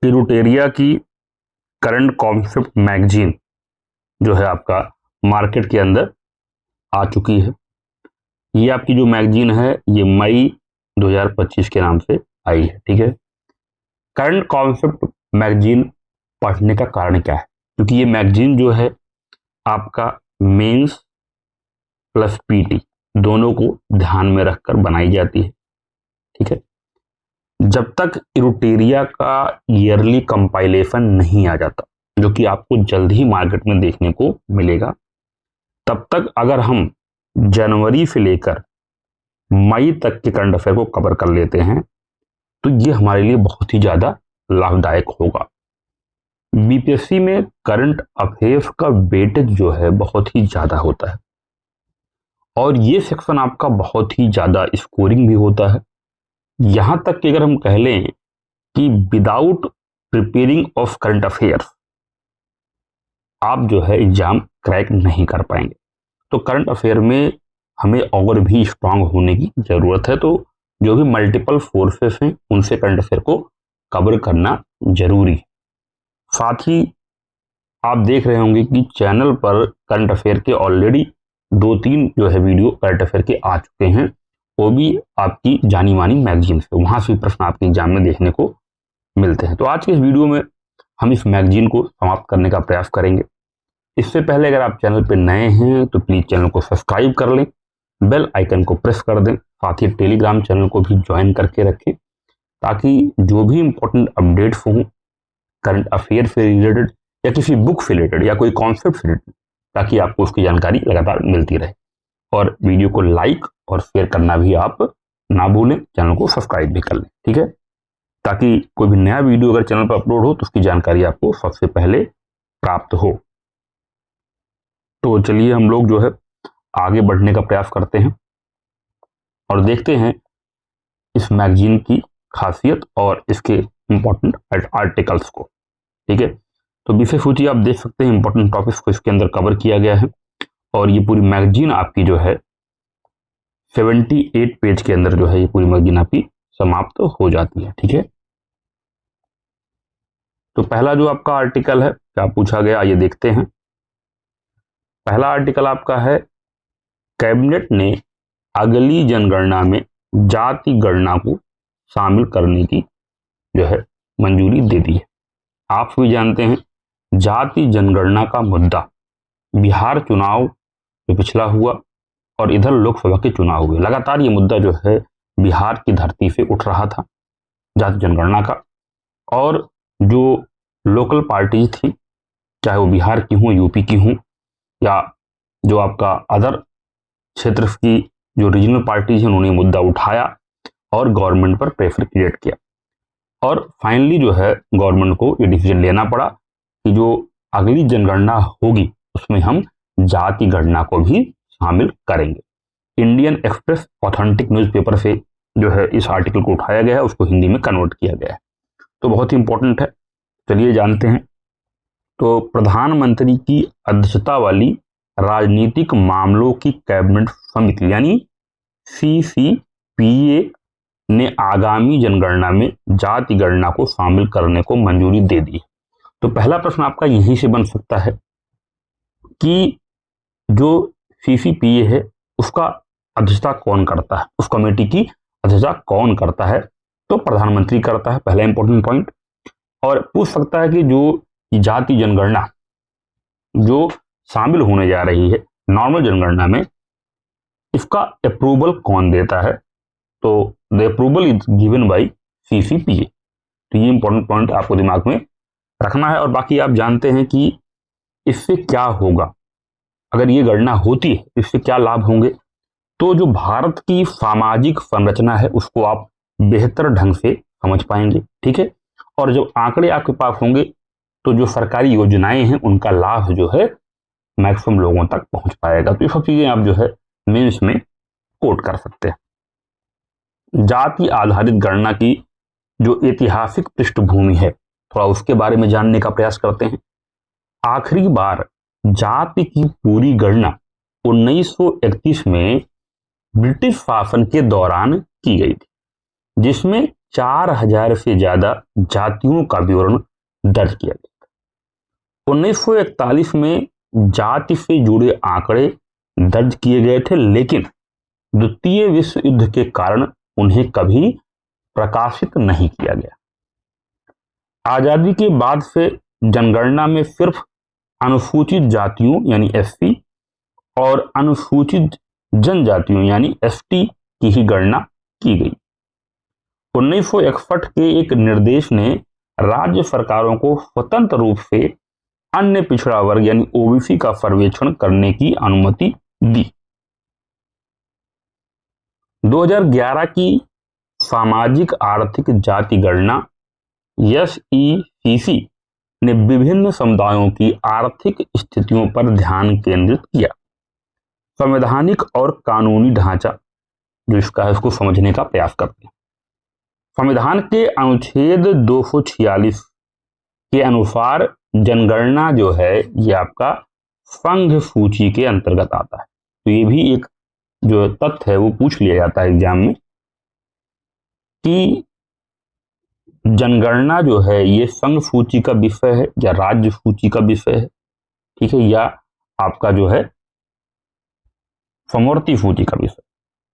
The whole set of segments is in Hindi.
इरूटेरिया की करंट कॉन्सेप्ट मैगजीन जो है आपका मार्केट के अंदर आ चुकी है। ये आपकी जो मैगजीन है ये मई 2025 के नाम से आई है। ठीक है, करंट कॉन्सेप्ट मैगजीन पढ़ने का कारण क्या है? क्योंकि ये मैगजीन जो है आपका मेंस प्लस पीटी दोनों को ध्यान में रखकर बनाई जाती है। ठीक है, जब तक इरूटेरिया का ईयरली कंपाइलेशन नहीं आ जाता, जो कि आपको जल्द ही मार्केट में देखने को मिलेगा, तब तक अगर हम जनवरी से लेकर मई तक के करंट अफेयर को कवर कर लेते हैं तो ये हमारे लिए बहुत ही ज्यादा लाभदायक होगा। बीपीएससी में करंट अफेयर्स का वेटेज जो है बहुत ही ज्यादा होता है और ये सेक्शन आपका बहुत ही ज्यादा स्कोरिंग भी होता है। यहां तक कि अगर हम कह लें कि without preparing of current affairs आप जो है एग्जाम क्रैक नहीं कर पाएंगे। तो करंट अफेयर में हमें और भी स्ट्रांग होने की जरूरत है। तो जो भी मल्टीपल फोर्सेस हैं उनसे करंट अफेयर को कवर करना जरूरी है। साथ ही आप देख रहे होंगे कि चैनल पर करंट अफेयर के ऑलरेडी 2-3 जो है वीडियो करंट अफेयर के आ चुके हैं, वो भी आपकी जानी मानी मैगजीन से, वहां से भी प्रश्न आपके एग्जाम में देखने को मिलते हैं। तो आज के इस वीडियो में हम इस मैगजीन को समाप्त करने का प्रयास करेंगे। इससे पहले अगर आप चैनल पर नए हैं तो प्लीज चैनल को सब्सक्राइब कर लें, बेल आइकन को प्रेस कर दें, साथ ही टेलीग्राम चैनल को भी ज्वाइन करके रखें ताकि जो भी इंपॉर्टेंट अपडेट्स हों करंट अफेयर से रिलेटेड या किसी बुक से रिलेटेड या कोई कॉन्सेप्ट से रिलेटेड, ताकि आपको उसकी जानकारी लगातार मिलती रहे। और वीडियो को लाइक और शेयर करना भी आप ना भूलें, चैनल को सब्सक्राइब भी कर लें। ठीक है, ताकि कोई भी नया वीडियो अगर चैनल पर अपलोड हो तो उसकी जानकारी आपको सबसे पहले प्राप्त हो। तो चलिए हम लोग जो है आगे बढ़ने का प्रयास करते हैं और देखते हैं इस मैगजीन की खासियत और इसके इंपॉर्टेंट आर्टिकल्स को। ठीक है, तो विषय सूची आप देख सकते हैं, इंपॉर्टेंट टॉपिक्स को इसके अंदर कवर किया गया है और ये पूरी मैगजीन आपकी जो है 78 पेज के अंदर जो है ये पूरी मैगजीन आपकी समाप्त हो जाती है। ठीक है, तो पहला जो आपका आर्टिकल है क्या पूछा गया ये देखते हैं। पहला आर्टिकल आपका है, कैबिनेट ने अगली जनगणना में जाति गणना को शामिल करने की जो है मंजूरी दे दी है। आप भी जानते हैं जाति जनगणना का मुद्दा बिहार चुनाव जो पिछला हुआ और इधर लोकसभा के चुनाव हुए, लगातार ये मुद्दा जो है बिहार की धरती से उठ रहा था जाति जनगणना का। और जो लोकल पार्टी थी, चाहे वो बिहार की हो, यूपी की हो या जो आपका अदर क्षेत्र की जो रीजनल पार्टीज है, उन्होंने मुद्दा उठाया और गवर्नमेंट पर प्रेशर क्रिएट किया और फाइनली जो है गवर्नमेंट को ये डिसीजन लेना पड़ा कि जो अगली जनगणना होगी उसमें हम जाति गणना को भी शामिल करेंगे। इंडियन एक्सप्रेस ऑथेंटिक न्यूज़पेपर से जो है इस आर्टिकल को उठाया गया है, उसको हिंदी में कन्वर्ट किया गया है, तो बहुत ही इंपॉर्टेंट है। चलिए जानते हैं। तो प्रधानमंत्री की अध्यक्षता वाली राजनीतिक मामलों की कैबिनेट समिति यानी CCPA ने आगामी जनगणना में जाति गणना को शामिल करने को मंजूरी दे दी। तो पहला प्रश्न आपका यहीं से बन सकता है कि जो CCPA है उसका अध्यक्षता कौन करता है, उस कमेटी की अध्यक्षता कौन करता है? तो प्रधानमंत्री करता है, पहला इंपॉर्टेंट पॉइंट। और पूछ सकता है कि जो जाति जनगणना जो शामिल होने जा रही है नॉर्मल जनगणना में, इसका अप्रूवल कौन देता है? तो the approval is given by CCPA। तो ये इंपॉर्टेंट पॉइंट आपको दिमाग में रखना है। और बाकी आप जानते हैं कि इससे क्या होगा, अगर ये गणना होती है इससे क्या लाभ होंगे। तो जो भारत की सामाजिक संरचना है उसको आप बेहतर ढंग से समझ पाएंगे। ठीक है, और जब आंकड़े आपके पास होंगे तो जो सरकारी योजनाएं हैं उनका लाभ जो है मैक्सिमम लोगों तक पहुंच पाएगा। तो ये सब चीजें आप जो है मेंस में कोट कर सकते हैं। जाति आधारित गणना की जो ऐतिहासिक पृष्ठभूमि है थोड़ा उसके बारे में जानने का प्रयास करते हैं। आखिरी बार जाति की पूरी गणना 1931 में ब्रिटिश शासन के दौरान की गई थी, जिसमें 4000 से ज्यादा जातियों का विवरण दर्ज किया गया। 1941 में जाति से जुड़े आंकड़े दर्ज किए गए थे, लेकिन द्वितीय विश्व युद्ध के कारण उन्हें कभी प्रकाशित नहीं किया गया। आजादी के बाद से जनगणना में सिर्फ अनुसूचित जातियों यानी एससी और अनुसूचित जनजातियों यानी एसटी की ही गणना की गई। 1961 के एक निर्देश ने राज्य सरकारों को स्वतंत्र रूप से अन्य पिछड़ा वर्ग यानी ओबीसी का सर्वेक्षण करने की अनुमति दी। 2011 की सामाजिक आर्थिक जाति गणना SECC ने विभिन्न समुदायों की आर्थिक स्थितियों पर ध्यान केंद्रित किया। संवैधानिक और कानूनी ढांचा जो इसका है उसको समझने का प्रयास करते हैं। संविधान के अनुच्छेद 246 के अनुसार जनगणना जो है ये आपका संघ सूची के अंतर्गत आता है। तो ये भी एक जो तथ्य है वो पूछ लिया जाता है एग्जाम में कि जनगणना जो है ये संघ सूची का विषय है या राज्य सूची का विषय है, ठीक है, या आपका जो है समवर्ती सूची का विषय।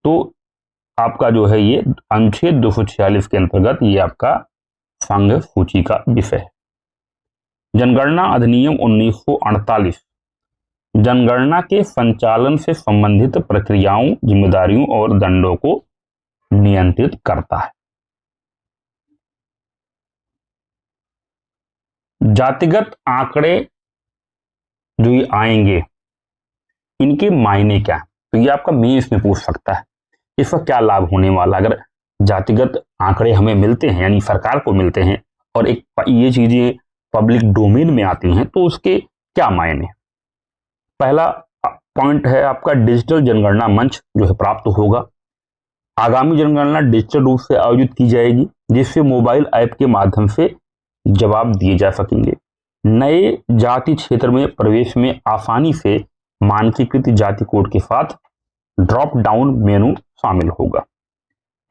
तो आपका जो है ये अनुच्छेद 246 के अंतर्गत ये आपका संघ सूची का विषय है। जनगणना अधिनियम 1948 जनगणना के संचालन से संबंधित प्रक्रियाओं, जिम्मेदारियों और दंडों को नियंत्रित करता है। जातिगत आंकड़े जो ये आएंगे इनके मायने क्या है, तो ये आपका मेंस में पूछ सकता है इसका क्या लाभ होने वाला। अगर जातिगत आंकड़े हमें मिलते हैं यानी सरकार को मिलते हैं और एक ये चीजें पब्लिक डोमेन में आती हैं तो उसके क्या मायने। पहला पॉइंट है आपका डिजिटल जनगणना मंच जो है प्राप्त होगा। आगामी जनगणना डिजिटल रूप से आयोजित की जाएगी जिससे मोबाइल ऐप के माध्यम से जवाब दिए जा सकेंगे। नए जाति क्षेत्र में प्रवेश में आसानी से मानकीकृत जाति कोड के साथ ड्रॉप डाउन मेनू शामिल होगा।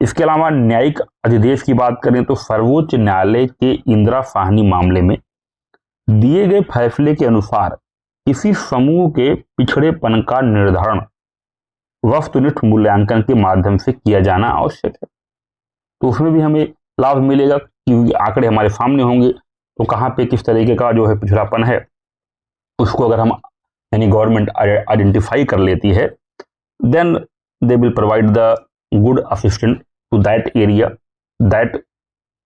इसके अलावा न्यायिक अधिदेश की बात करें तो सर्वोच्च न्यायालय के इंदिरा साहनी मामले में दिए गए फैसले के अनुसार किसी समूह के पिछड़ेपन का निर्धारण वस्तुनिष्ठ मूल्यांकन के माध्यम से किया जाना आवश्यक है। तो उसमें भी हमें लाभ मिलेगा क्योंकि आंकड़े हमारे सामने होंगे तो कहाँ पे किस तरीके का जो है पिछड़ापन है उसको अगर हम यानी गवर्नमेंट आइडेंटिफाई कर लेती है then they will provide the good assistant to that area that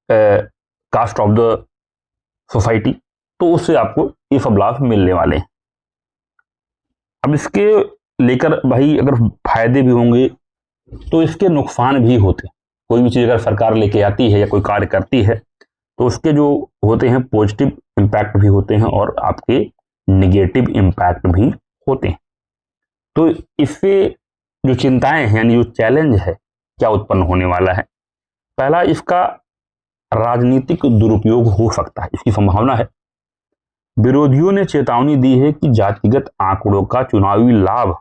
caste of the society. तो उससे आपको ये सब लाभ मिलने वाले हैं। अब इसके लेकर भाई अगर फायदे भी होंगे तो इसके नुकसान भी होते हैं। कोई भी चीज़ अगर सरकार लेके आती है या कोई कार्य करती है तो उसके जो होते हैं पॉजिटिव इम्पैक्ट भी होते हैं और आपके निगेटिव इम्पैक्ट भी होते हैं। तो इससे जो चिंताएं हैं यानी जो चैलेंज है क्या उत्पन्न होने वाला है। पहला, इसका राजनीतिक दुरुपयोग हो सकता है, इसकी संभावना है। विरोधियों ने चेतावनी दी है कि जातिगत आंकड़ों का चुनावी लाभ,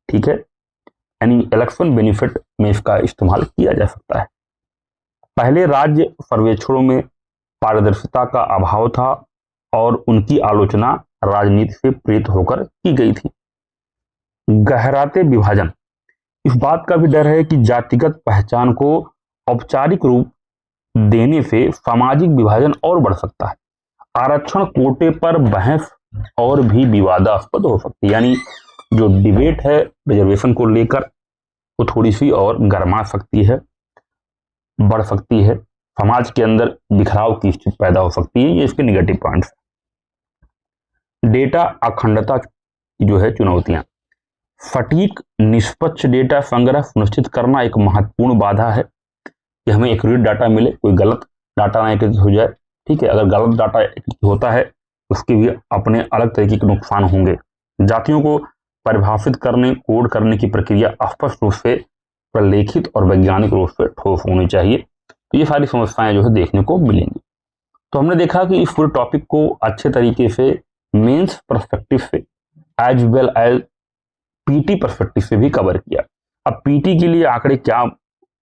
ठीक है, यानी इलेक्शन बेनिफिट में इसका इस्तेमाल किया जा सकता है। पहले राज्य सर्वेक्षणों में पारदर्शिता का अभाव था और उनकी आलोचना राजनीति से प्रेरित होकर की गई थी। गहराते विभाजन, इस बात का भी डर है कि जातिगत पहचान को औपचारिक रूप देने से सामाजिक विभाजन और बढ़ सकता है। आरक्षण कोटे पर बहस और भी विवादास्पद हो सकती है, यानी जो डिबेट है रिजर्वेशन को लेकर वो थोड़ी सी और गर्मा सकती है, बढ़ सकती है, समाज के अंदर बिखराव की स्थिति पैदा हो सकती है। ये इसके निगेटिव पॉइंट्स हैं। डेटा अखंडता की जो है चुनौतियां, सटीक निष्पक्ष डेटा संग्रह सुनिश्चित करना एक महत्वपूर्ण बाधा है कि हमें एक्यूरेट डाटा मिले, कोई गलत डाटा ना एकत्रित हो जाए, ठीक है। अगर गलत डाटा एकत्रित होता है उसके भी अपने अलग तरीके के नुकसान होंगे। जातियों को परिभाषित करने, कोड करने की प्रक्रिया स्पष्ट रूप से प्रलेखित और वैज्ञानिक रूप से ठोस होनी चाहिए। तो ये सारी समस्याएं जो है देखने को मिलेंगी। तो हमने देखा कि इस पूरे टॉपिक को अच्छे तरीके से मेंस पर्सपेक्टिव से as well as PT perspective से भी कवर किया। अब पीटी के लिए आंकड़े क्या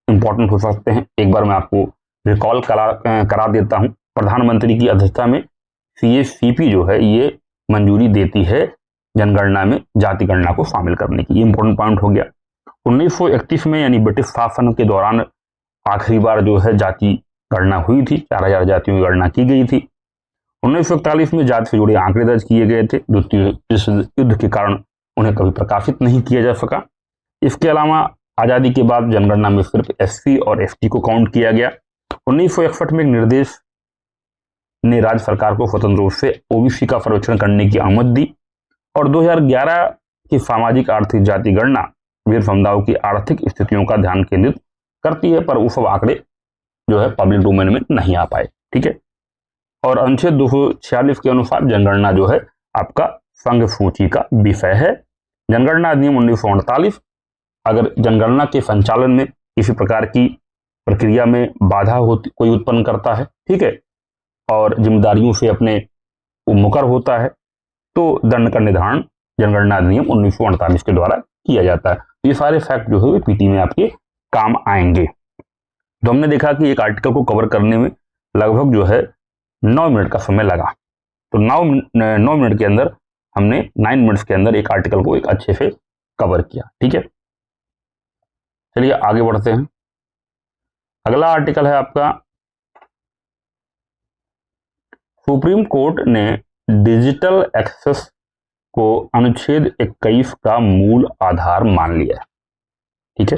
इंपॉर्टेंट हो सकते हैं एक बार मैं आपको रिकॉल करा देता हूं, प्रधानमंत्री की अध्यक्षता में CACP जो है ये मंजूरी देती है जनगणना में जाति गणना को शामिल करने की। ये इंपॉर्टेंट पॉइंट हो गया। 1931 में यानी ब्रिटिश शासन के दौरान आखिरी बार जो है जाति गणना हुई थी, 4000 जातियों की गणना की गई थी। 1941 में जाति से जुड़े आंकड़े दर्ज किए गए थे, द्वितीय विश्व युद्ध के कारण उन्हें कभी प्रकाशित नहीं किया जा सका। इसके अलावा आजादी के बाद जनगणना में सिर्फ SC और ST को काउंट किया गया। 1961 में एक निर्देश ने राज्य सरकार को स्वतंत्र रूप से OBC का सर्वेक्षण करने की अनुमति दी और 2011 की सामाजिक आर्थिक जाति गणना विभिन्न समुदायों की आर्थिक स्थितियों का ध्यान केंद्रित करती है, पर वो सब आंकड़े जो है पब्लिक डोमेन में नहीं आ पाए। ठीक है। और अनुच्छेद 246 के अनुसार जनगणना जो है आपका संघ सूची का विषय है। जनगणना अधिनियम 1948 अगर जनगणना के संचालन में किसी प्रकार की प्रक्रिया में बाधा होती कोई उत्पन्न करता है, ठीक है, और जिम्मेदारियों से अपने मुकर होता है, तो दंड का निर्धारण जनगणना अधिनियम 1948 के द्वारा किया जाता है। ये सारे फैक्ट जो है PT में आपके काम आएंगे। तो हमने देखा कि एक आर्टिकल को कवर करने में लगभग जो है 9 मिनट का समय लगा। तो 9 मिनट के अंदर हमने 9 मिनट्स के अंदर एक आर्टिकल को एक अच्छे से कवर किया। ठीक है, चलिए आगे बढ़ते हैं। अगला आर्टिकल है आपका, सुप्रीम कोर्ट ने डिजिटल एक्सेस को अनुच्छेद 21 का मूल आधार मान लिया है। ठीक है,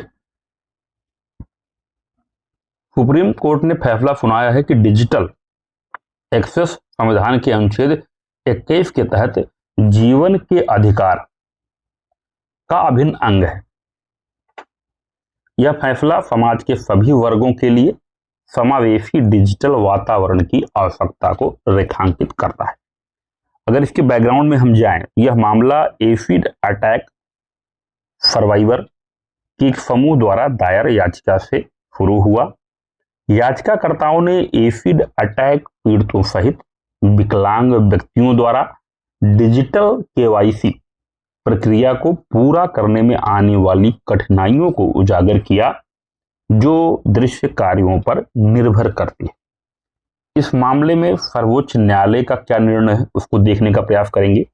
सुप्रीम कोर्ट ने फैसला सुनाया है कि डिजिटल एक्सेस संविधान के अनुच्छेद 21 के तहत जीवन के अधिकार का अभिन्न अंग है। यह फैसला समाज के सभी वर्गों के लिए समावेशी डिजिटल वातावरण की आवश्यकता को रेखांकित करता है। अगर इसके बैकग्राउंड में हम जाएं, यह मामला एसिड अटैक सर्वाइवर की एक समूह द्वारा दायर याचिका से शुरू हुआ। याचिकाकर्ताओं ने एसिड अटैक पीड़ितों सहित विकलांग व्यक्तियों द्वारा डिजिटल KYC प्रक्रिया को पूरा करने में आने वाली कठिनाइयों को उजागर किया, जो दृश्य कार्यों पर निर्भर करती है। इस मामले में सर्वोच्च न्यायालय का क्या निर्णय है उसको देखने का प्रयास करेंगे।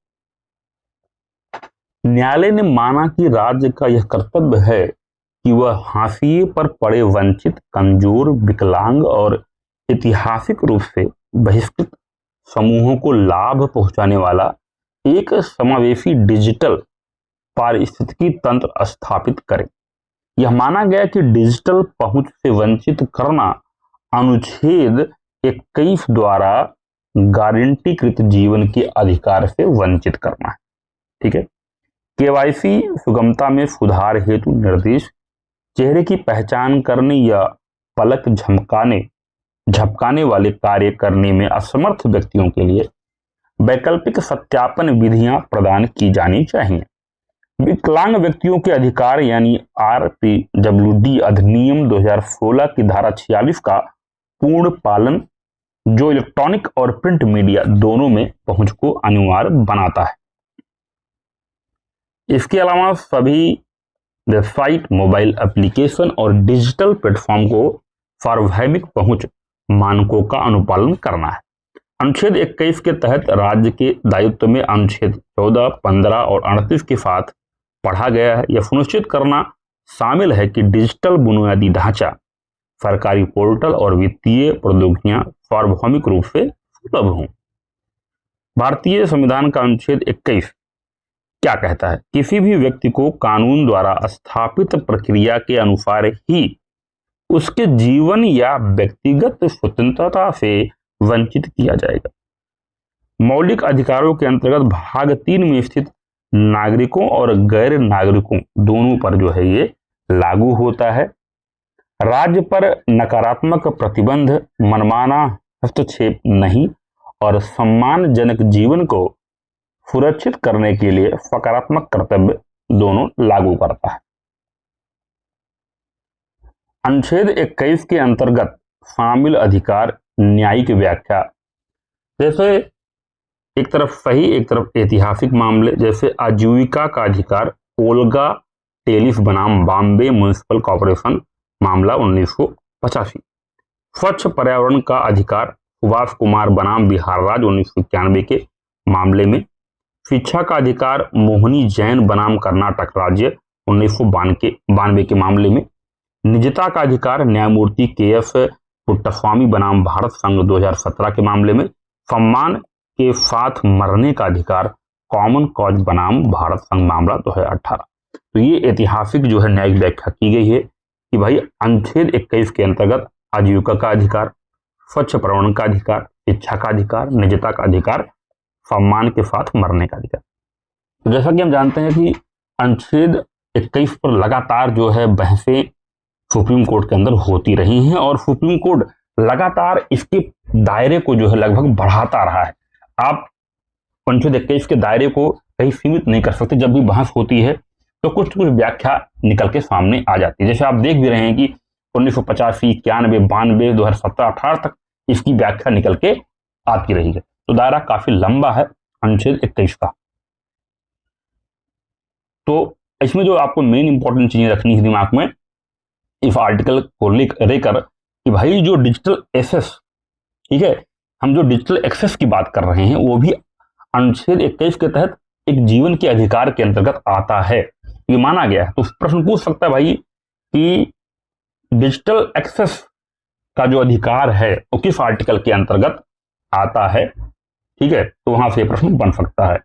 न्यायालय ने माना कि राज्य का यह कर्तव्य है कि वह हाशिए पर पड़े वंचित, कमजोर, विकलांग और ऐतिहासिक रूप से बहिष्कृत समूहों को लाभ पहुंचाने वाला एक समावेशी डिजिटल पारिस्थितिकी तंत्र स्थापित करे। यह माना गया कि डिजिटल पहुंच से वंचित करना अनुच्छेद 21 द्वारा गारंटीकृत जीवन के अधिकार से वंचित करना है। ठीक है, KYC सुगमता में सुधार हेतु निर्देश, चेहरे की पहचान करने या पलक झपकाने वाले कार्य करने में असमर्थ व्यक्तियों के लिए वैकल्पिक सत्यापन विधियां प्रदान की जानी चाहिए। विकलांग व्यक्तियों के अधिकार यानी RPWD अधिनियम 2016 की धारा 46 का पूर्ण पालन, जो इलेक्ट्रॉनिक और प्रिंट मीडिया दोनों में पहुंच को अनिवार्य बनाता है। इसके अलावा सभी वेबसाइट, मोबाइल एप्लीकेशन और डिजिटल प्लेटफॉर्म को सार्वभौमिक पहुंच मानकों का अनुपालन करना है। अनुच्छेद 21 के तहत राज्य के दायित्व में अनुच्छेद 14, 15 और 38 के साथ पढ़ा गया है। यह सुनिश्चित करना शामिल है कि डिजिटल बुनियादी ढांचा, सरकारी पोर्टल और वित्तीय प्रौद्योगिकियां सार्वभौमिक रूप से सुलभ हों। भारतीय संविधान का अनुच्छेद 21 क्या कहता है? किसी भी व्यक्ति को कानून द्वारा स्थापित प्रक्रिया के अनुसार ही उसके जीवन या व्यक्तिगत स्वतंत्रता से वंचित किया जाएगा। मौलिक अधिकारों के अंतर्गत भाग 3 में स्थित नागरिकों और गैर नागरिकों दोनों पर जो है ये लागू होता है। राज्य पर नकारात्मक प्रतिबंध, मनमाना हस्तक्षेप नहीं और सम्मानजनक जीवन को सुरक्षित करने के लिए सकारात्मक कर्तव्य दोनों लागू करता है। अनुच्छेद 21 के अंतर्गत शामिल अधिकार न्यायिक व्याख्या, जैसे एक तरफ सही एक तरफ ऐतिहासिक मामले, जैसे आजीविका का अधिकार, ओल्गा टेलिस बनाम बॉम्बे म्युनिसिपल कॉर्पोरेशन मामला 1985। स्वच्छ पर्यावरण का अधिकार सुभाष कुमार बनाम बिहार राज्य 1991 के मामले में। शिक्षा का अधिकार मोहिनी जैन बनाम कर्नाटक राज्य 1992 के मामले में। निजता का अधिकार न्यायमूर्ति KF पुट्टास्वामी बनाम भारत संघ 2017 के मामले में। सम्मान के साथ मरने का अधिकार कॉमन कॉज बनाम भारत संघ मामला 2018। तो ये ऐतिहासिक जो है न्यायिक व्याख्या की गई है कि भाई अनुच्छेद 21 के अंतर्गत आजीविका का अधिकार, स्वच्छ पर्यावरण का अधिकार, शिक्षा का अधिकार, निजता का अधिकार, सम्मान के साथ मरने का अधिकार। तो जैसा कि हम जानते हैं कि अनुच्छेद 21 पर लगातार जो है बहसें सुप्रीम कोर्ट के अंदर होती रही हैं और सुप्रीम कोर्ट लगातार इसके दायरे को जो है लगभग बढ़ाता रहा है। आप अनुच्छेद 21 के दायरे को कहीं सीमित नहीं कर सकते। जब भी बहस होती है तो कुछ व्याख्या निकल के सामने आ जाती है। जैसे आप देख भी रहे हैं कि 1985, 91, 92, 2017, 18 तक इसकी व्याख्या निकल के आती रही है। तो दायरा काफी लंबा है अनुच्छेद 21 का। तो इसमें जो आपको मेन इंपॉर्टेंट चीजें रखनी है दिमाग में इस आर्टिकल को लेकर कि भाई जो डिजिटल एक्सेस, ठीक है, हम जो डिजिटल एक्सेस की बात कर रहे हैं वो भी अनुच्छेद 21 के तहत एक जीवन के अधिकार के अंतर्गत आता है, ये माना गया है। तो प्रश्न पूछ सकता है भाई कि डिजिटल एक्सेस का जो अधिकार है वो किस आर्टिकल के अंतर्गत आता है, ठीक है, तो वहां से प्रश्न बन सकता है।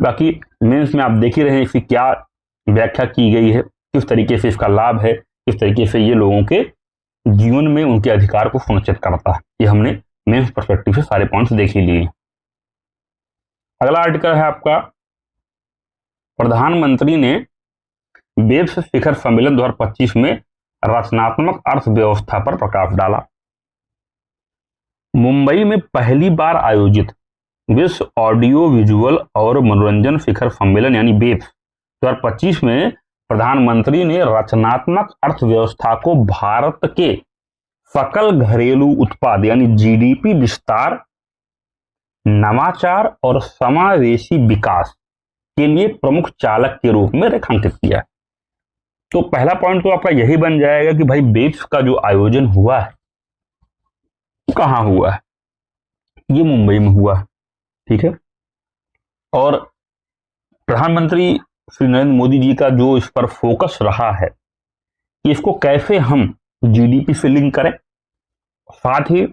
बाकी मेंस में आप देख ही रहे हैं इसकी क्या व्याख्या की गई है, किस तरीके से इसका लाभ है, किस तरीके से ये लोगों के जीवन में उनके अधिकार को सुनिश्चित करता है। ये हमने मेंस पर्सपेक्टिव से सारे पॉइंट्स देख ही लिए। अगला आर्टिकल है आपका, प्रधानमंत्री ने वेब्स शिखर सम्मेलन 2025 में रचनात्मक अर्थव्यवस्था पर प्रकाश डाला। मुंबई में पहली बार आयोजित विश्व ऑडियो विजुअल और मनोरंजन शिखर सम्मेलन यानी वेब्स 2025 में प्रधानमंत्री ने रचनात्मक अर्थव्यवस्था को भारत के सकल घरेलू उत्पाद यानी GDP विस्तार, नवाचार और समावेशी विकास के लिए प्रमुख चालक के रूप में रेखांकित किया है। तो पहला पॉइंट तो आपका यही बन जाएगा कि भाई वेब्स का जो आयोजन हुआ है कहां हुआ है, ये मुंबई में हुआ है, ठीक है। और प्रधानमंत्री श्री नरेंद्र मोदी जी का जो इस पर फोकस रहा है कि इसको कैसे हम GDP से लिंक करें, साथ ही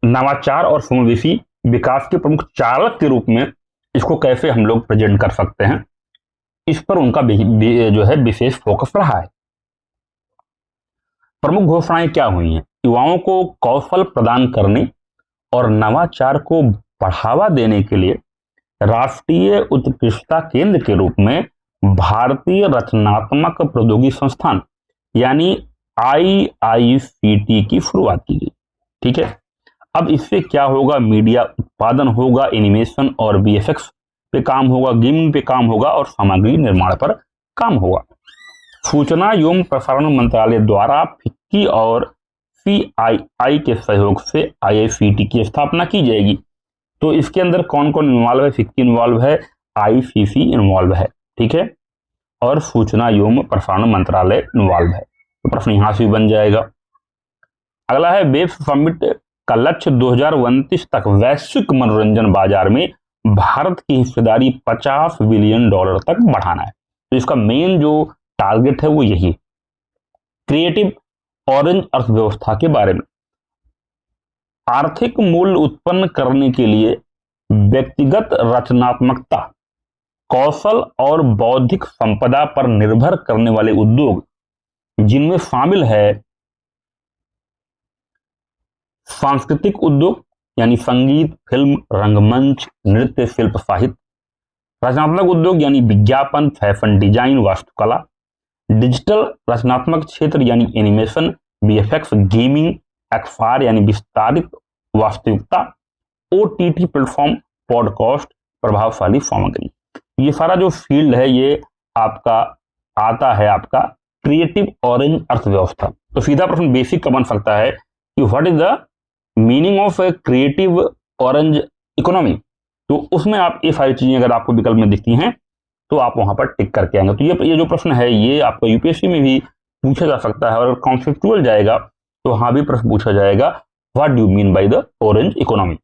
नवाचार और समावेशी विकास के प्रमुख चालक के रूप में इसको कैसे हम लोग प्रेजेंट कर सकते हैं, इस पर उनका जो है विशेष फोकस रहा है। प्रमुख घोषणाएं क्या हुई हैं? युवाओं को कौशल प्रदान करने और नवाचार को बढ़ावा देने के लिए राष्ट्रीय उत्कृष्टता केंद्र के रूप में भारतीय रचनात्मक प्रौद्योगिकी संस्थान यानी IICT की शुरुआत की गई, ठीक है। अब इससे क्या होगा, मीडिया उत्पादन होगा, एनिमेशन और VFX पे काम होगा, गेमिंग पे काम होगा और सामग्री निर्माण पर काम होगा। सूचना एवं प्रसारण मंत्रालय द्वारा फिक्की और CII के सहयोग से IICT की स्थापना की जाएगी। तो इसके अंदर कौन कौन इन्वॉल्व है? फिक्की इन्वॉल्व है, ICC इन्वॉल्व है, ठीक है, और सूचना एवं प्रसारण मंत्रालय इन्वॉल्व है। तो प्रश्न यहां से भी बन जाएगा। अगला है, वेब्स समिट का लक्ष्य 2029 तक वैश्विक मनोरंजन बाजार में भारत की हिस्सेदारी $50 बिलियन तक बढ़ाना है। तो इसका मेन जो टारगेट है वो यही। क्रिएटिव ऑरेंज अर्थव्यवस्था के बारे में, आर्थिक मूल्य उत्पन्न करने के लिए व्यक्तिगत रचनात्मकता, कौशल और बौद्धिक संपदा पर निर्भर करने वाले उद्योग जिनमें शामिल है सांस्कृतिक उद्योग यानी संगीत, फिल्म, रंगमंच, नृत्य, शिल्प, साहित्य, रचनात्मक उद्योग यानी विज्ञापन, फैशन डिजाइन, वास्तुकला, डिजिटल रचनात्मक क्षेत्र यानी एनिमेशन, VFX, गेमिंग, XR यानी विस्तारित वास्तविकता, OTT प्लेटफॉर्म, पॉडकास्ट, प्रभावशाली सामग्री। ये सारा जो फील्ड है ये आपका आता है आपका क्रिएटिव ऑरेंज अर्थव्यवस्था। तो सीधा प्रश्न बेसिक का बन सकता है कि what is the meaning of creative orange economy. तो उसमें आप ये सारी चीजें अगर आपको विकल्प में दिखती हैं तो आप वहां पर टिक करके आएंगे। तो ये जो प्रश्न है ये आपको UPSC में भी पूछा जा सकता है और कॉन्सेप्चुअल जाएगा तो वहां भी प्रश्न पूछा जाएगा, what do you mean by the orange economy.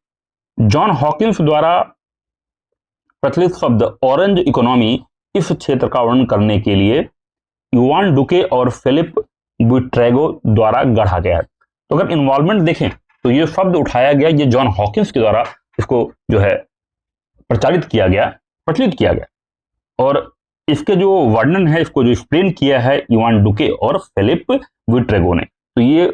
John Hawkins द्वारा प्रचलित शब्द ऑरेंज इकोनॉमी इस क्षेत्र का वर्णन करने के लिए युवान डुके और फिलिप बुइट्रेगो द्वारा गढ़ा गया है। तो अगर इन्वॉल्वमेंट देखें तो ये शब्द उठाया गया, ये जॉन हॉकिंस के द्वारा इसको जो है प्रचलित किया गया, और इसके जो वर्णन है, इसको जो एक्सप्लेन किया है युवान डुके और फिलिप बुइट्रेगो ने। तो ये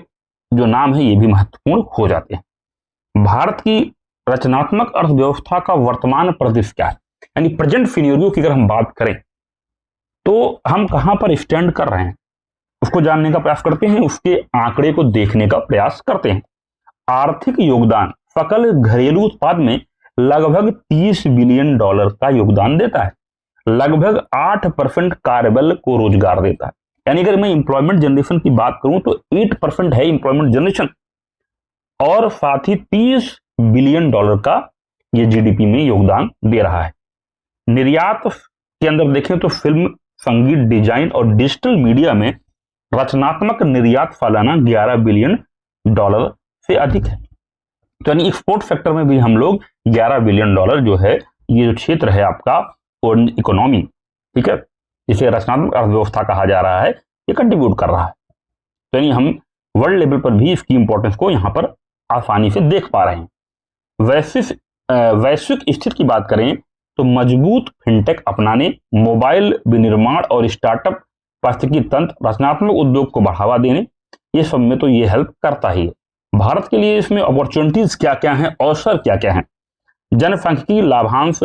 जो नाम है ये भी महत्वपूर्ण हो जाते हैं। भारत की रचनात्मक अर्थव्यवस्था का वर्तमान परिदृश्य क्या है, यानी प्रेजेंट सिनेरियो की अगर हम बात करें तो हम कहां पर स्टैंड कर रहे हैं उसको जानने का प्रयास करते हैं, उसके आंकड़े को देखने का प्रयास करते हैं। आर्थिक योगदान सकल घरेलू उत्पाद में लगभग $30 बिलियन का योगदान देता है, लगभग 8% कार्यबल को रोजगार देता है। यानी अगर मैं इंप्लॉयमेंट जनरेशन की बात करूं तो 8% है इंप्लॉयमेंट जनरेशन, और साथ ही $30 बिलियन का ये जीडीपी में योगदान दे रहा है। निर्यात के अंदर देखें तो फिल्म, संगीत, डिजाइन और डिजिटल मीडिया में रचनात्मक निर्यात सालाना $11 बिलियन से अधिक है। तो यानी एक्सपोर्ट सेक्टर में भी हम लोग $11 बिलियन जो है, ये जो क्षेत्र है आपका ऑरेंज इकोनॉमी, ठीक है, इसे रचनात्मक अर्थव्यवस्था कहा जा रहा है, ये कंट्रीब्यूट कर रहा है। तो यानी हम वर्ल्ड लेवल पर भी इसकी इंपॉर्टेंस को यहां पर आसानी से देख पा रहे हैं। वैश्विक स्थिति की बात करें तो मजबूत फिनटेक अपनाने, मोबाइल विनिर्माण और स्टार्टअप, पारिस्थितिकी तंत्र, रचनात्मक उद्योग को बढ़ावा देने, ये सब में तो ये हेल्प करता ही है। भारत के लिए इसमें अपॉर्चुनिटीज क्या क्या हैं, अवसर क्या क्या हैं। जनसांख्यिकी लाभांश,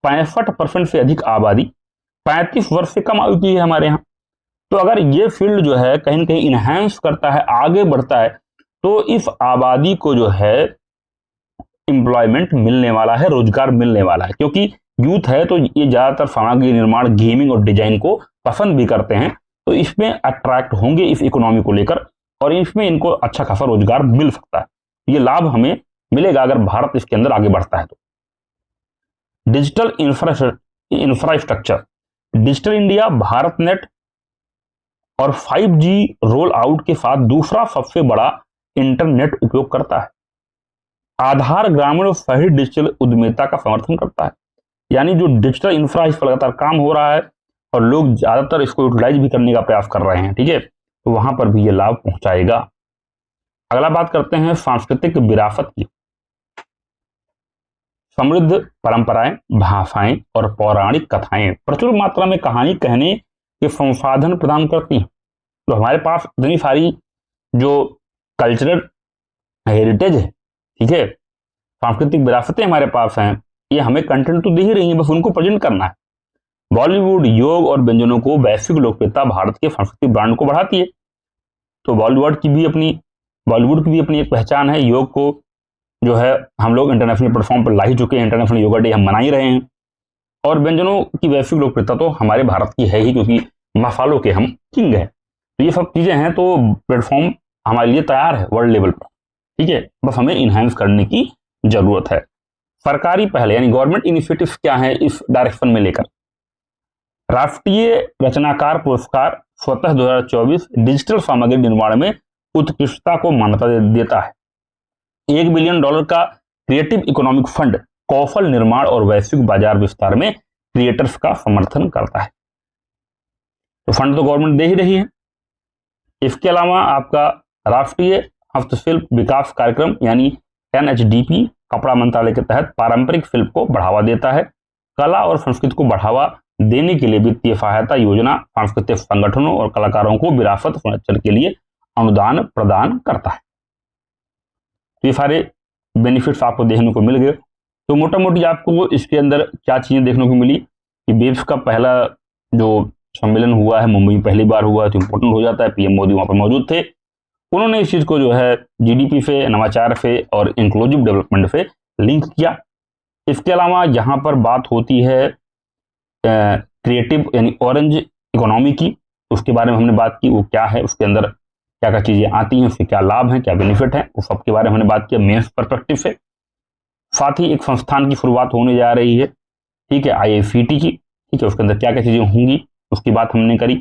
65% से अधिक आबादी, 35 वर्ष से कम आयु की है हमारे यहाँ। तो अगर ये फील्ड जो है कहीं ना कहीं इनहेंस करता है, आगे बढ़ता है, तो इस आबादी को जो है एम्प्लॉयमेंट मिलने वाला है, रोजगार मिलने वाला है, क्योंकि यूथ है तो ये ज्यादातर सामग्री निर्माण, गेमिंग और डिजाइन को पसंद भी करते हैं, तो इसमें अट्रैक्ट होंगे इस इकोनॉमी को लेकर, और इसमें इनको अच्छा खासा रोजगार मिल सकता है। ये लाभ हमें मिलेगा अगर भारत इसके अंदर आगे बढ़ता है तो। Digital infrastructure, digital India Bharat net और 5G रोल आउट के साथ दूसरा सबसे बड़ा इंटरनेट उपयोग करता है। आधार ग्रामीण और शहरी डिजिटल उद्यमिता का समर्थन करता है, यानी जो डिजिटल इंफ्रा इस पर लगातार काम हो रहा है और लोग ज्यादातर इसको यूटिलाइज भी करने का प्रयास कर रहे हैं, ठीक है, तो वहां पर भी ये लाभ पहुंचाएगा। अगला बात करते हैं सांस्कृतिक विरासत की। समृद्ध परंपराएं, भाषाएं और पौराणिक कथाएं प्रचुर मात्रा में कहानी कहने के संसाधन प्रदान करती हैं। तो हमारे पास इतनी सारी जो कल्चरल हेरिटेज है, ठीक है, सांस्कृतिक विरासतें हमारे पास हैं, ये हमें कंटेंट तो दे ही रही है, बस उनको प्रेजेंट करना है। बॉलीवुड, योग और व्यंजनों को वैश्विक लोकप्रियता भारत के सांस्कृतिक ब्रांड को बढ़ाती है। तो बॉलीवुड की भी अपनी एक पहचान है। योग को जो है हम लोग इंटरनेशनल प्लेटफॉर्म पर ला ही चुके हैं, इंटरनेशनल योगा डे हम मना ही रहे हैं। और व्यंजनों की वैश्विक लोकप्रियता तो हमारे भारत की है ही, क्योंकि मसालों के हम किंग हैं। तो ये सब चीजें हैं, तो प्लेटफॉर्म हमारे लिए तैयार है वर्ल्ड लेवल पर, ठीक है, बस हमें इनहेंस करने की जरूरत है। सरकारी पहले यानी गवर्नमेंट इनिशिएटिव क्या है इस डायरेक्शन में लेकर। राष्ट्रीय रचनाकार पुरस्कार स्वतः 2024 डिजिटल सामग्री निर्माण में उत्कृष्टता को मान्यता देता है। $1 बिलियन का क्रिएटिव इकोनॉमिक फंड कौशल निर्माण और वैश्विक बाजार विस्तार में क्रिएटर्स का समर्थन करता है। तो फंड तो गवर्नमेंट दे ही रही है। इसके अलावा आपका राष्ट्रीय हस्तशिल्प विकास कार्यक्रम यानी NHDP कपड़ा मंत्रालय के तहत पारंपरिक शिल्प को बढ़ावा देता है। कला और संस्कृति को बढ़ावा देने के लिए वित्तीय सहायता योजना सांस्कृतिक संगठनों और कलाकारों को विरासत संरक्षण के लिए अनुदान प्रदान करता है। तो ये सारे बेनिफिट्स आपको देखने को मिल गए। तो मोटा मोटी आपको इसके अंदर क्या चीजें देखने को मिली कि बेब्स का पहला जो सम्मेलन हुआ है मुंबई में पहली बार हुआ है, तो इंपॉर्टेंट हो जाता है। पीएम मोदी वहां पर मौजूद थे, उन्होंने इस चीज को जो है जीडीपी से, नवाचार से और इंक्लूसिव डेवलपमेंट से लिंक किया। इसके अलावा यहाँ पर बात होती है क्रिएटिव यानी ऑरेंज इकोनॉमी की, उसके बारे में हमने बात की, वो क्या है, उसके अंदर क्या क्या चीजें आती हैं, उसके क्या लाभ हैं, क्या बेनिफिट है, उस सब के बारे में हमने बात किया मेंस पर्सपेक्टिव से। साथ ही एक संस्थान की शुरुआत होने जा रही है, ठीक है, IICT की, ठीक है, उसके अंदर क्या क्या चीजें होंगी उसकी बात हमने करी,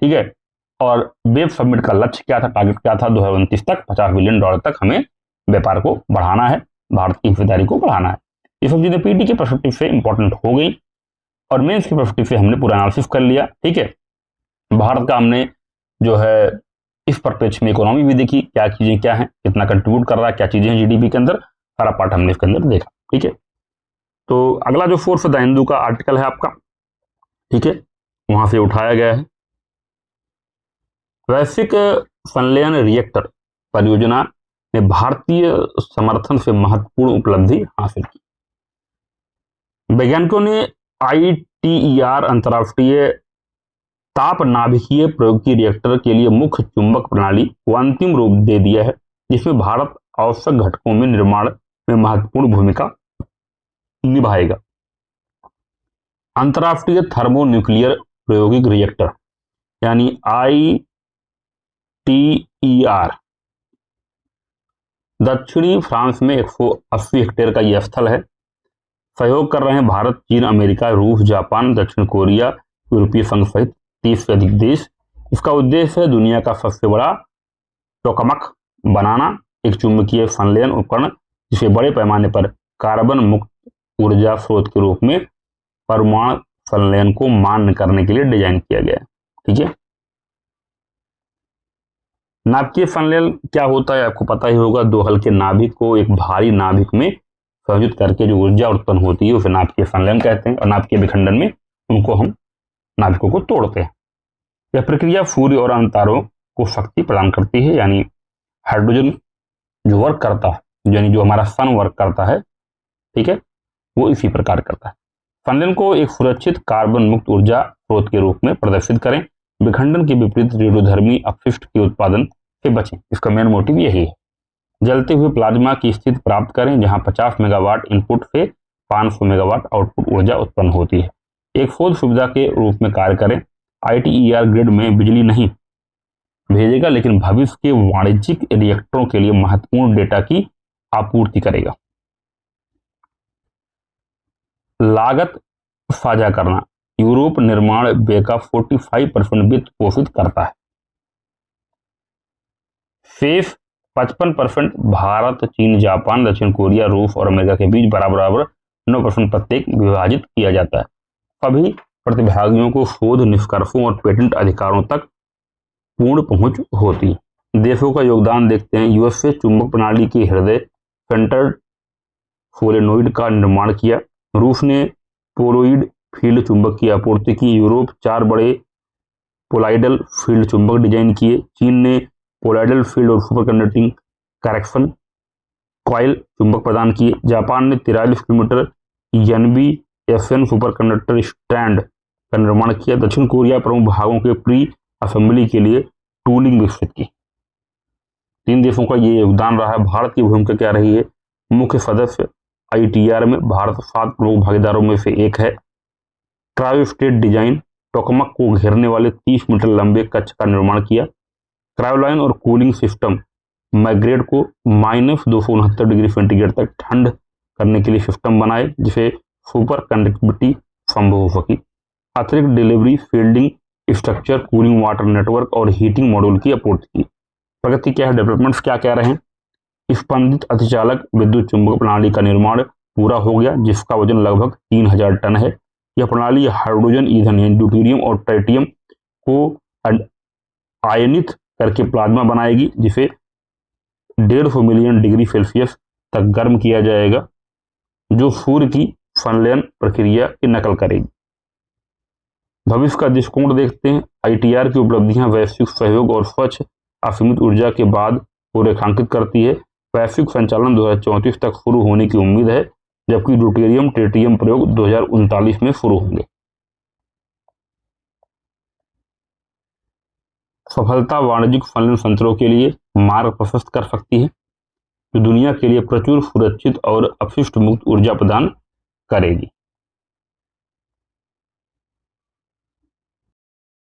ठीक है। और वेब समिट का लक्ष्य क्या था, टारगेट क्या था, 2029 तक $50 बिलियन तक हमें व्यापार को बढ़ाना है, भारत की हिस्सेदारी को बढ़ाना है। ये सब चीजें पीटी के पर्सपेक्टिव से इंपॉर्टेंट हो गई और मेंस के पर्सपेक्टिव से हमने पूरा एनालिसिस कर लिया। ठीक है, भारत का हमने जो है इस परिप्रेक्ष्य में इकोनॉमी भी देखी, क्या चीजें क्या है, कितना कंट्रीब्यूट कर रहा है, क्या चीजें हैं जीडीपी के अंदर, सारा पार्ट हमने इसके अंदर देखा। ठीक है, तो अगला जो फोर्स द हिंदू का आर्टिकल है आपका, ठीक है, वहां से उठाया गया है, वैश्विक संलयन रिएक्टर परियोजना ने भारतीय समर्थन से महत्वपूर्ण उपलब्धि हासिल की। वैज्ञानिकों ने ITER अंतर्राष्ट्रीय ताप नाभिकीय प्रयोगी रिएक्टर के लिए मुख्य चुंबक प्रणाली को अंतिम रूप दे दिया है, जिसमें भारत आवश्यक घटकों में निर्माण में महत्वपूर्ण भूमिका निभाएगा। अंतर्राष्ट्रीय थर्मोन्यूक्लियर प्रायोगिक रिएक्टर यानी ITER दक्षिणी फ्रांस में 180 हेक्टेयर का यह स्थल है। सहयोग कर रहे हैं भारत, चीन, अमेरिका, रूस, जापान, दक्षिण कोरिया, यूरोपीय संघ सहित 30 से अधिक देश। इसका उद्देश्य है दुनिया का सबसे बड़ा टोकामक बनाना, एक चुंबकीय संलयन उपकरण जिसे बड़े पैमाने पर कार्बन मुक्त ऊर्जा स्रोत के रूप में परमाणु संलयन को मान्य करने के लिए डिजाइन किया गया है। ठीक है, नाभिकीय संलयन क्या होता है आपको पता ही होगा, दो हल्के नाभिक को एक भारी नाभिक में संयोजित करके जो ऊर्जा उत्पन्न होती है उसे नाभिकीय संलयन कहते हैं, और नाभिकीय विखंडन में उनको हम नाभिकों को तोड़ते हैं। यह प्रक्रिया सूर्य और अन्य तारों को शक्ति प्रदान करती है, यानी हाइड्रोजन जो वर्क करता है, यानी जो हमारा सन वर्क करता है, ठीक है, वो इसी प्रकार करता है। संलयन को एक सुरक्षित कार्बन मुक्त ऊर्जा स्रोत के रूप में प्रदर्शित करें, विखंडन के विपरीत रेडियोधर्मी अपशिष्ट के उत्पादन से बचें। इसका मेन मोटिव यही है। जलते हुए प्लाज्मा की स्थिति प्राप्त करें जहां 50 मेगावाट इनपुट से 500 मेगावाट आउटपुट ऊर्जा उत्पन्न होती है। एक शोध सुविधा के रूप में कार्य करें। ITER ग्रिड में बिजली नहीं भेजेगा, लेकिन भविष्य के वाणिज्यिक रिएक्टरों के लिए महत्वपूर्ण डेटा की आपूर्ति करेगा। लागत साझा करना, यूरोप निर्माण व्यय का 45% वित्त पोषित करता है। शेष 55% भारत, चीन, जापान, दक्षिण कोरिया, रूस और अमेरिका के बीच बराबर 9% प्रत्येक विभाजित किया जाता है। सभी प्रतिभागियों को शोध निष्कर्षों और पेटेंट अधिकारों तक पूर्ण पहुंच होती है। देशों का योगदान देखते हैं। यूएस से चुंबक प्रणाली के हृदय सेंटर्ड सोलेनोइड का निर्माण किया। रूस ने पोलोइड फील्ड चुंबक की आपूर्ति की। यूरोप 4 बड़े पोलाइडल फील्ड चुंबक डिजाइन किए। चीन ने पोलाइडल फील्ड और सुपर कंडक्टिंग करेक्शन कॉइल चुंबक प्रदान किए। जापान ने 43 kilometre NBSN super conductor strand का निर्माण किया। दक्षिण कोरिया प्रमुख भागों के प्री असेंबली के लिए टूलिंग विकसित की। 3 देशों का ये योगदान रहा है। भारत की भूमिका क्या रही है? मुख्य सदस्य ITER में भारत 7 प्रमुख भागीदारों में से एक है। ट्रायो स्टेट डिजाइन, टोकामक को घेरने वाले 30 मीटर लंबे कक्ष का निर्माण किया। क्रायोलाइन और कूलिंग सिस्टम, माइग्रेट को -269 डिग्री सेंटीग्रेड तक ठंड करने के लिए सिस्टम बनाए जिसे सुपर कंडक्टिविटी संभव हो सकी। अतिरिक्त delivery fielding structure, cooling water network और हीटिंग मॉड्यूल की आपूर्ति की। प्रगति क्या है, डेवलपमेंट्स क्या कह रहे हैं? स्पंदित अतिचालक विद्युत चुंबक प्रणाली का निर्माण पूरा हो गया जिसका वजन लगभग 3000 टन है। यह प्रणाली हाइड्रोजन ईंधन यानी ड्यूटेरियम और ट्रिटियम को आयनित करके प्लाज्मा बनाएगी जिसे 150 मिलियन डिग्री सेल्सियस तक गर्म किया जाएगा, जो सूर्य की संलयन प्रक्रिया की नकल करेगी। भविष्य का दृष्टिकोण देखते हैं। ITER की उपलब्धियां वैश्विक सहयोग और स्वच्छ असीमित ऊर्जा के बाद को रेखांकित करती है। वैश्विक संचालन 2034 तक शुरू होने की उम्मीद है, जबकि ड्यूटेरियम ट्रिटियम प्रयोग 2039 में शुरू होंगे। सफलता वाणिज्यिक संलयन संयंत्रों के लिए मार्ग प्रशस्त कर सकती है, जो दुनिया के लिए प्रचुर सुरक्षित और अपशिष्ट मुक्त ऊर्जा प्रदान करेगी।